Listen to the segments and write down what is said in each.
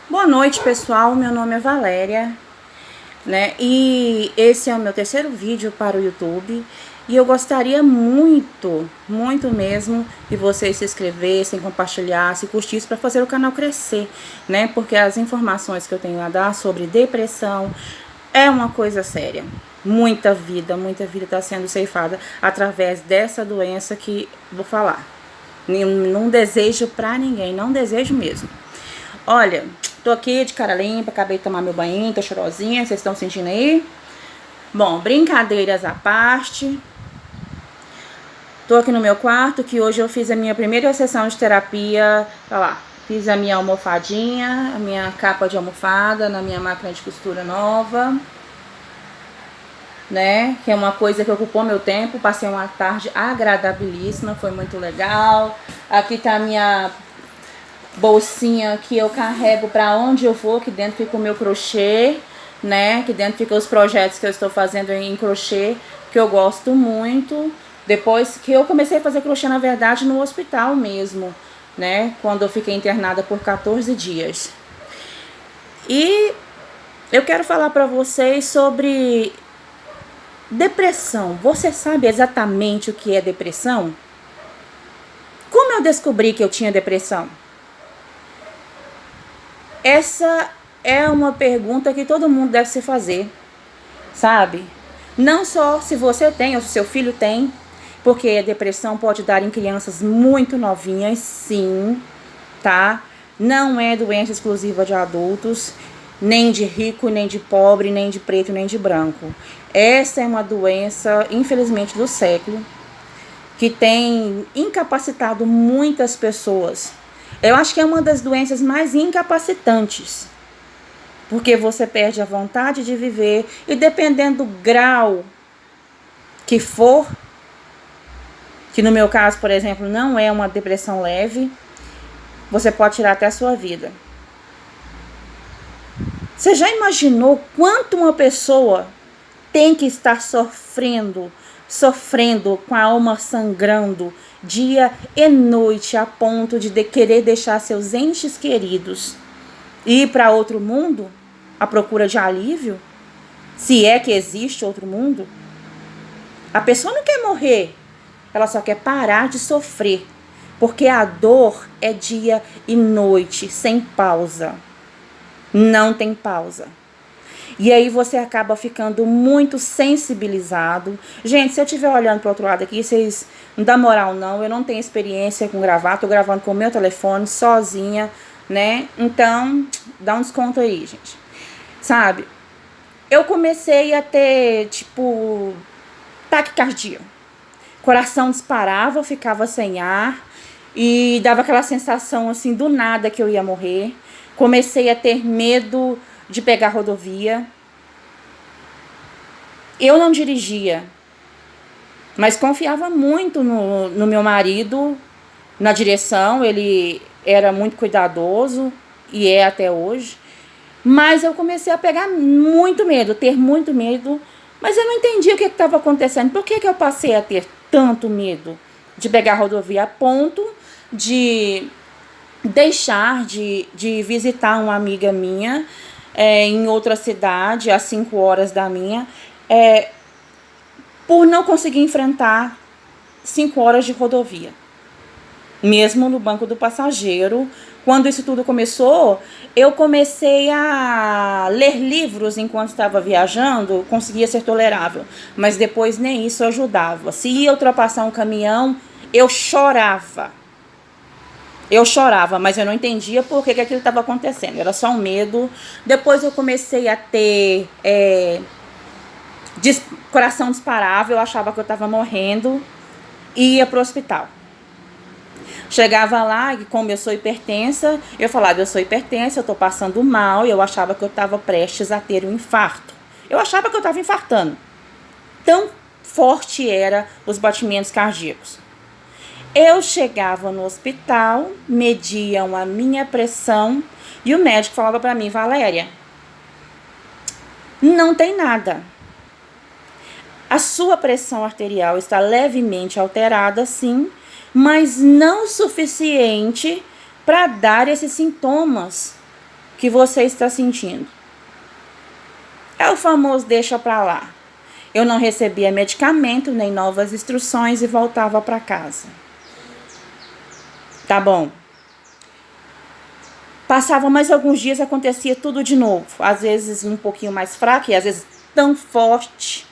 Boa noite, pessoal. Meu nome é Valéria, né? E esse é o meu terceiro vídeo para o YouTube. E eu gostaria muito, muito mesmo, que vocês se inscrevessem, compartilhassem, curtissem para fazer o canal crescer, né? Porque as informações que eu tenho a dar sobre depressão é uma coisa séria. Muita vida está sendo ceifada através dessa doença que vou falar. Não desejo pra ninguém, não desejo mesmo. Olha, tô aqui de cara limpa, acabei de tomar meu banho, tô chorosinha, vocês estão sentindo aí? Bom, brincadeiras à parte. Tô aqui no meu quarto, que hoje eu fiz a minha primeira sessão de terapia. Olha lá, fiz a minha almofadinha, a minha capa de almofada na minha máquina de costura nova, né? Que é uma coisa que ocupou meu tempo. Passei uma tarde agradabilíssima, foi muito legal. Aqui tá a minha bolsinha que eu carrego para onde eu vou, que dentro fica o meu crochê, né? Que dentro fica os projetos que eu estou fazendo em crochê, que eu gosto muito. Depois que eu comecei a fazer crochê, na verdade, no hospital mesmo, né? Quando eu fiquei internada por 14 dias. E eu quero falar para vocês sobre depressão. Você sabe exatamente o que é depressão? Como eu descobri que eu tinha depressão? Essa é uma pergunta que todo mundo deve se fazer, sabe? Não só se você tem ou se seu filho tem, porque a depressão pode dar em crianças muito novinhas, sim, tá? Não é doença exclusiva de adultos, nem de rico, nem de pobre, nem de preto, nem de branco. Essa é uma doença, infelizmente, do século, que tem incapacitado muitas pessoas. Eu acho que é uma das doenças mais incapacitantes, porque você perde a vontade de viver e dependendo do grau que for, que no meu caso, por exemplo, não é uma depressão leve, você pode tirar até a sua vida. Você já imaginou quanto uma pessoa tem que estar sofrendo com a alma sangrando dia e noite a ponto de querer deixar seus entes queridos e ir para outro mundo à procura de alívio? Se é que existe outro mundo. A pessoa não quer morrer, ela só quer parar de sofrer, porque a dor é dia e noite, sem pausa. Não tem pausa. E aí você acaba ficando muito sensibilizado. Gente, se eu estiver olhando para o outro lado aqui, vocês não dá moral não. Eu não tenho experiência com gravar. Tô gravando com o meu telefone, sozinha, né? Então, dá um desconto aí, gente. Sabe? Eu comecei a ter, tipo, taquicardia. Coração disparava, ficava sem ar. E dava aquela sensação, assim, do nada que eu ia morrer. Comecei a ter medo de pegar rodovia. Eu não dirigia, mas confiava muito no meu marido, na direção. Ele era muito cuidadoso e é até hoje. Mas eu comecei a pegar muito medo, ter muito medo. Mas eu não entendia o que estava acontecendo. Por que eu passei a ter tanto medo de pegar rodovia a ponto de deixar de visitar uma amiga minha em outra cidade, a 5 horas da minha, por não conseguir enfrentar 5 horas de rodovia, mesmo no banco do passageiro. Quando isso tudo começou, eu comecei a ler livros enquanto estava viajando, conseguia ser tolerável, mas depois nem isso ajudava. Se ia ultrapassar um caminhão, eu chorava. Eu chorava, mas eu não entendia por que aquilo estava acontecendo. Era só um medo. Depois eu comecei a ter coração disparava, eu achava que eu estava morrendo e ia pro hospital. Chegava lá, e como eu sou hipertensa, eu falava, eu sou hipertensa, eu tô passando mal, e eu achava que eu estava prestes a ter um infarto. Eu achava que eu estava infartando. Tão forte eram os batimentos cardíacos. Eu chegava no hospital, mediam a minha pressão e o médico falava para mim, Valéria, não tem nada. A sua pressão arterial está levemente alterada, sim, mas não o suficiente para dar esses sintomas que você está sentindo. É o famoso deixa pra lá. Eu não recebia medicamento nem novas instruções e voltava para casa. Tá bom. Passava mais alguns dias, acontecia tudo de novo. Às vezes um pouquinho mais fraco e às vezes tão forte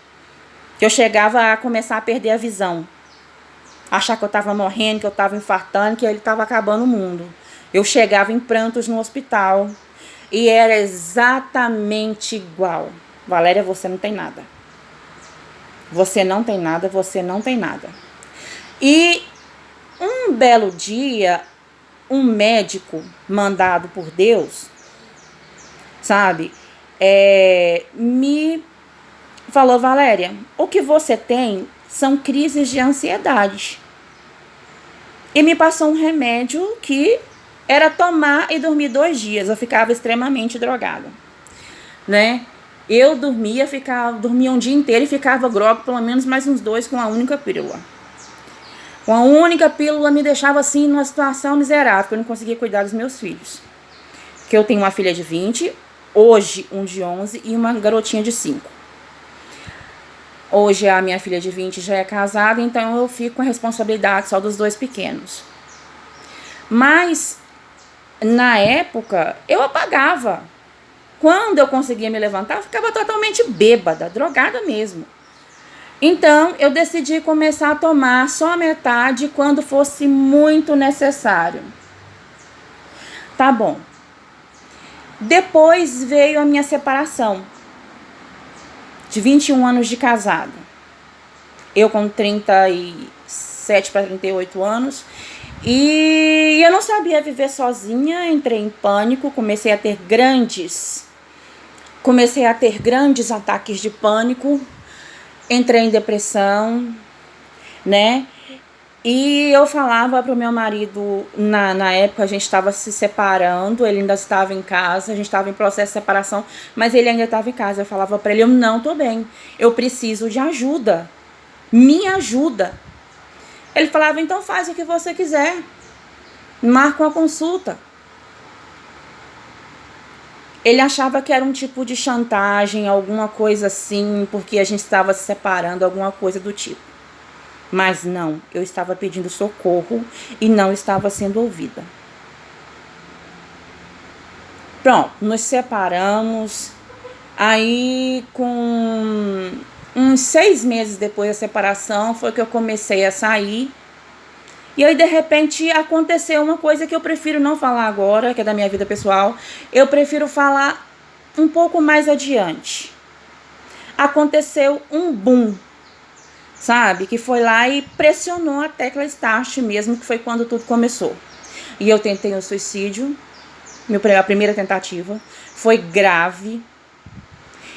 que eu chegava a começar a perder a visão. Achar que eu estava morrendo, que eu estava infartando, que ele estava acabando o mundo. Eu chegava em prantos no hospital e era exatamente igual. Valéria, você não tem nada. Você não tem nada, você não tem nada. E um belo dia, um médico mandado por Deus, sabe, me falou: Valéria, o que você tem são crises de ansiedade. E me passou um remédio que era tomar e dormir 2 dias. Eu ficava extremamente drogada, né? Eu dormia um dia inteiro e ficava grogue pelo menos mais uns 2 com a única pílula. Com a única pílula me deixava assim numa situação miserável, porque eu não conseguia cuidar dos meus filhos. Que eu tenho uma filha de 20, hoje um de 11 e uma garotinha de 5. Hoje a minha filha de 20 já é casada, então eu fico com a responsabilidade só dos 2 pequenos. Mas na época eu apagava. Quando eu conseguia me levantar, eu ficava totalmente bêbada, drogada mesmo. Então, eu decidi começar a tomar só a metade quando fosse muito necessário. Tá bom. Depois veio a minha separação. De 21 anos de casado. Eu com 37 para 38 anos. E eu não sabia viver sozinha, entrei em pânico, comecei a ter grandes ataques de pânico. Entrei em depressão, né? E eu falava pro meu marido, na época a gente estava se separando, ele ainda estava em casa, a gente estava em processo de separação, mas ele ainda estava em casa. Eu falava para ele: eu não tô bem, eu preciso de ajuda, me ajuda. Ele falava: então faz o que você quiser, marca uma consulta. Ele achava que era um tipo de chantagem, alguma coisa assim, porque a gente estava se separando, alguma coisa do tipo. Mas não, eu estava pedindo socorro e não estava sendo ouvida. Pronto, nos separamos. Aí, com uns 6 meses depois da separação, foi que eu comecei a sair. E aí, de repente, aconteceu uma coisa que eu prefiro não falar agora, que é da minha vida pessoal. Eu prefiro falar um pouco mais adiante. Aconteceu um boom, sabe? Que foi lá e pressionou a tecla start mesmo, que foi quando tudo começou. E eu tentei o suicídio, a primeira tentativa. Foi grave.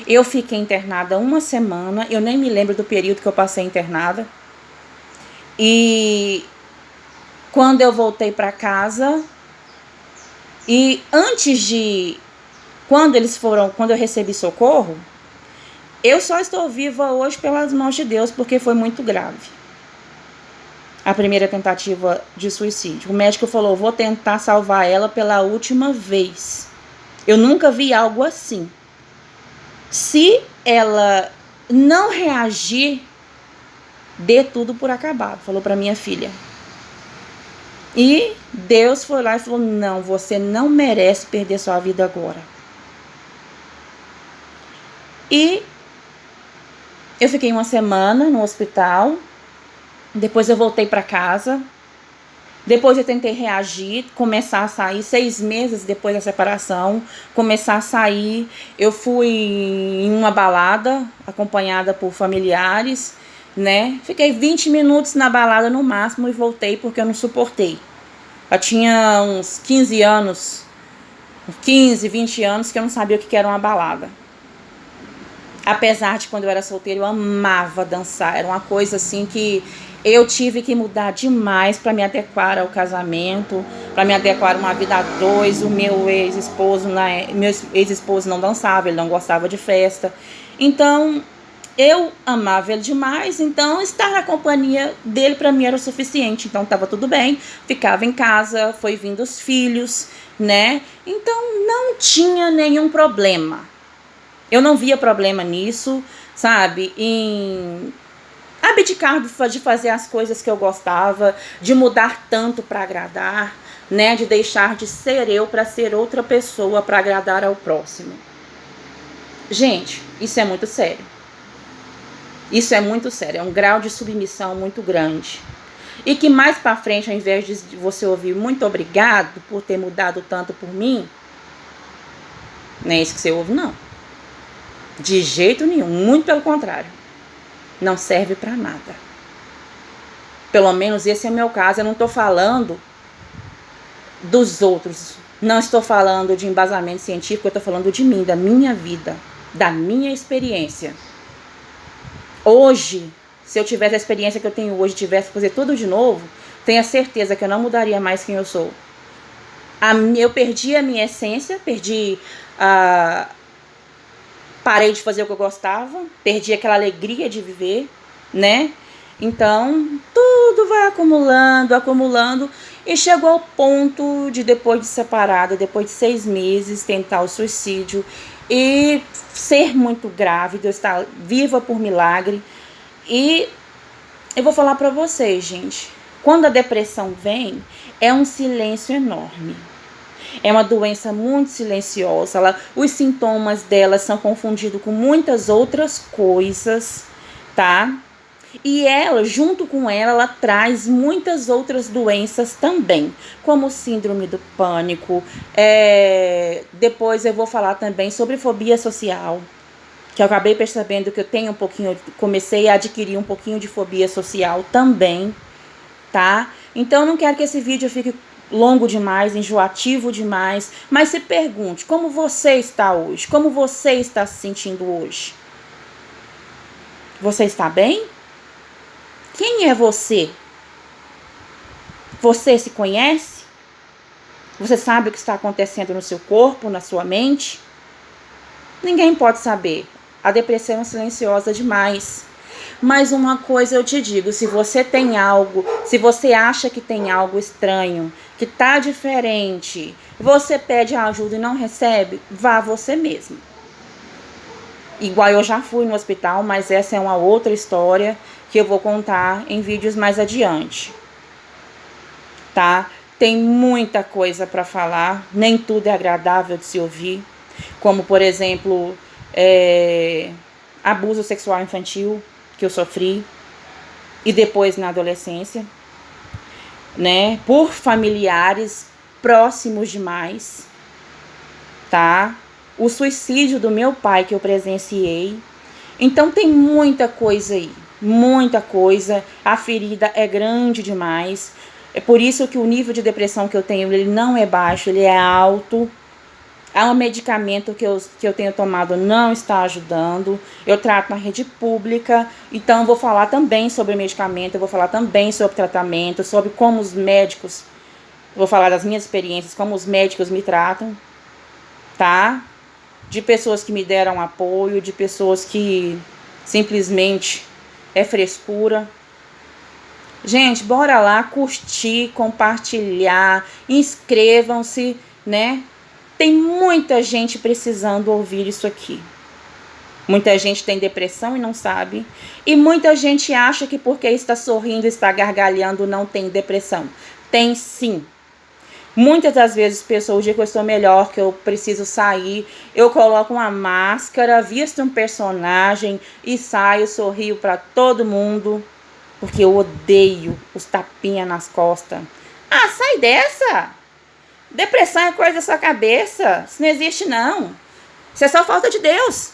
Eu fiquei internada 1 semana. Eu nem me lembro do período que eu passei internada. E quando eu voltei para casa, e quando eu recebi socorro, eu só estou viva hoje pelas mãos de Deus, porque foi muito grave. A primeira tentativa de suicídio. O médico falou: vou tentar salvar ela pela última vez. Eu nunca vi algo assim. Se ela não reagir, dê tudo por acabado, falou para minha filha. E Deus foi lá e falou: não, você não merece perder sua vida agora. E eu fiquei 1 semana no hospital. Depois eu voltei para casa. Depois eu tentei reagir, começar a sair. 6 meses depois da separação, começar a sair. Eu fui em uma balada, acompanhada por familiares, né? Fiquei 20 minutos na balada no máximo e voltei porque eu não suportei. Eu tinha uns 15 anos, 15, 20 anos que eu não sabia o que era uma balada. Apesar de quando eu era solteira eu amava dançar. Era uma coisa assim que eu tive que mudar demais para me adequar ao casamento, para me adequar a uma vida a 2. O meu ex-esposo não dançava, ele não gostava de festa. Então Eu amava ele demais, então estar na companhia dele para mim era o suficiente. Então estava tudo bem, ficava em casa, foi vindo os filhos, né? Então não tinha nenhum problema. Eu não via problema nisso, sabe? Em abdicar de fazer as coisas que eu gostava, de mudar tanto para agradar, né? De deixar de ser eu para ser outra pessoa para agradar ao próximo. Gente, isso é muito sério. Isso é muito sério, é um grau de submissão muito grande. E que mais pra frente, ao invés de você ouvir muito obrigado por ter mudado tanto por mim, não é isso que você ouve, não. De jeito nenhum, muito pelo contrário. Não serve pra nada. Pelo menos esse é o meu caso, eu não tô falando dos outros. Não estou falando de embasamento científico, eu tô falando de mim, da minha vida, da minha experiência. Hoje, se eu tivesse a experiência que eu tenho hoje, tivesse que fazer tudo de novo, tenha certeza que eu não mudaria mais quem eu sou. Eu perdi a minha essência, parei de fazer o que eu gostava, perdi aquela alegria de viver, né? Então, tudo vai acumulando, e chegou ao ponto de, depois de separada, depois de 6 meses, tentar o suicídio e ser muito grávida, eu estar viva por milagre. E eu vou falar pra vocês, gente, quando a depressão vem, é um silêncio enorme. É uma doença muito silenciosa. Os sintomas dela são confundidos com muitas outras coisas, tá? E ela, junto com ela traz muitas outras doenças também, como síndrome do pânico. Depois eu vou falar também sobre fobia social, que eu acabei percebendo que eu tenho comecei a adquirir um pouquinho de fobia social também, tá? Então eu não quero que esse vídeo fique longo demais, enjoativo demais, mas se pergunte, como você está hoje? Como você está se sentindo hoje? Você está bem? Quem é você? Você se conhece? Você sabe o que está acontecendo no seu corpo, na sua mente? Ninguém pode saber. A depressão é silenciosa demais. Mas uma coisa eu te digo, se você tem algo, se você acha que tem algo estranho, que tá diferente, você pede ajuda e não recebe, vá você mesmo. Igual eu já fui no hospital, mas essa é uma outra história que eu vou contar em vídeos mais adiante, tá? Tem muita coisa para falar, nem tudo é agradável de se ouvir, como por exemplo, abuso sexual infantil que eu sofri, e depois na adolescência, né, por familiares próximos demais, tá? O suicídio do meu pai que eu presenciei. Então tem muita coisa aí, muita coisa. A ferida é grande demais. É por isso que o nível de depressão que eu tenho, ele não é baixo, ele é alto. Há um medicamento que eu tenho tomado não está ajudando. Eu trato na rede pública, então eu vou falar também sobre medicamento, eu vou falar também sobre tratamento, sobre como os médicos, vou falar das minhas experiências, como os médicos me tratam, tá? De pessoas que me deram apoio, de pessoas que simplesmente é frescura. Gente, bora lá curtir, compartilhar, inscrevam-se, né? Tem muita gente precisando ouvir isso aqui. Muita gente tem depressão e não sabe. E muita gente acha que porque está sorrindo, está gargalhando, não tem depressão. Tem sim. Muitas das vezes, pessoas, o dia que eu estou melhor, que eu preciso sair, eu coloco uma máscara, visto um personagem e saio, sorrio para todo mundo, porque eu odeio os tapinhas nas costas. Ah, sai dessa! Depressão é coisa da sua cabeça. Isso não existe, não. Isso é só falta de Deus.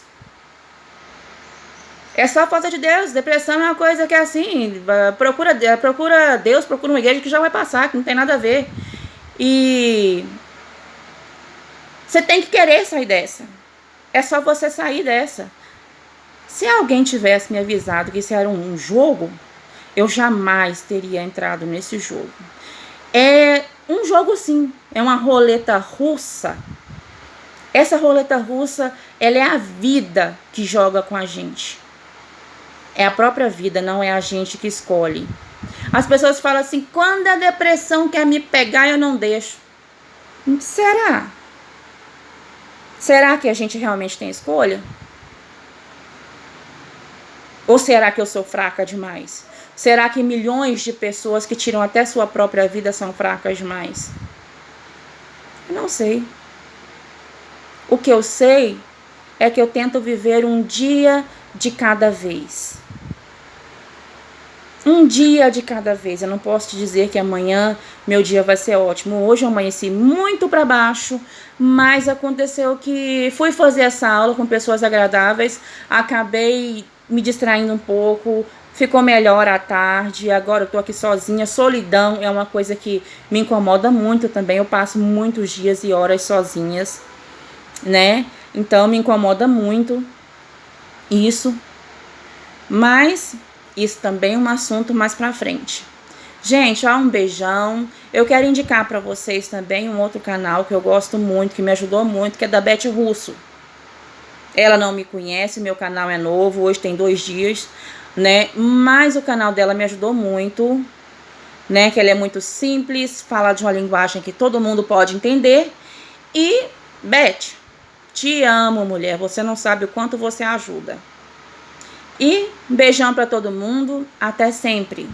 É só falta de Deus. Depressão é uma coisa que é assim, procura Deus, procura uma igreja que já vai passar, que não tem nada a ver. E você tem que querer sair dessa. É só você sair dessa. Se alguém tivesse me avisado que isso era um jogo, eu jamais teria entrado nesse jogo. É um jogo sim, é uma roleta russa. Essa roleta russa, ela é a vida que joga com a gente. É a própria vida, não é a gente que escolhe. As pessoas falam assim, quando a depressão quer me pegar, eu não deixo. Será? Será que a gente realmente tem escolha? Ou será que eu sou fraca demais? Será que milhões de pessoas que tiram até sua própria vida são fracas demais? Eu não sei. O que eu sei é que eu tento viver um dia de cada vez. Um dia de cada vez. Eu não posso te dizer que amanhã meu dia vai ser ótimo. Hoje eu amanheci muito para baixo, mas aconteceu que fui fazer essa aula com pessoas agradáveis, acabei me distraindo um pouco, ficou melhor à tarde, agora eu tô aqui sozinha. Solidão é uma coisa que me incomoda muito também. Eu passo muitos dias e horas sozinhas, né? Então me incomoda muito isso. Mas isso também é um assunto mais pra frente. Gente, ó, um beijão. Eu quero indicar pra vocês também um outro canal que eu gosto muito, que me ajudou muito, que é da Beth Russo. Ela não me conhece, meu canal é novo, hoje tem 2 dias, né? Mas o canal dela me ajudou muito, né? Que ela é muito simples, fala de uma linguagem que todo mundo pode entender. E, Beth, te amo, mulher. Você não sabe o quanto você ajuda. E beijão pra todo mundo. Até sempre.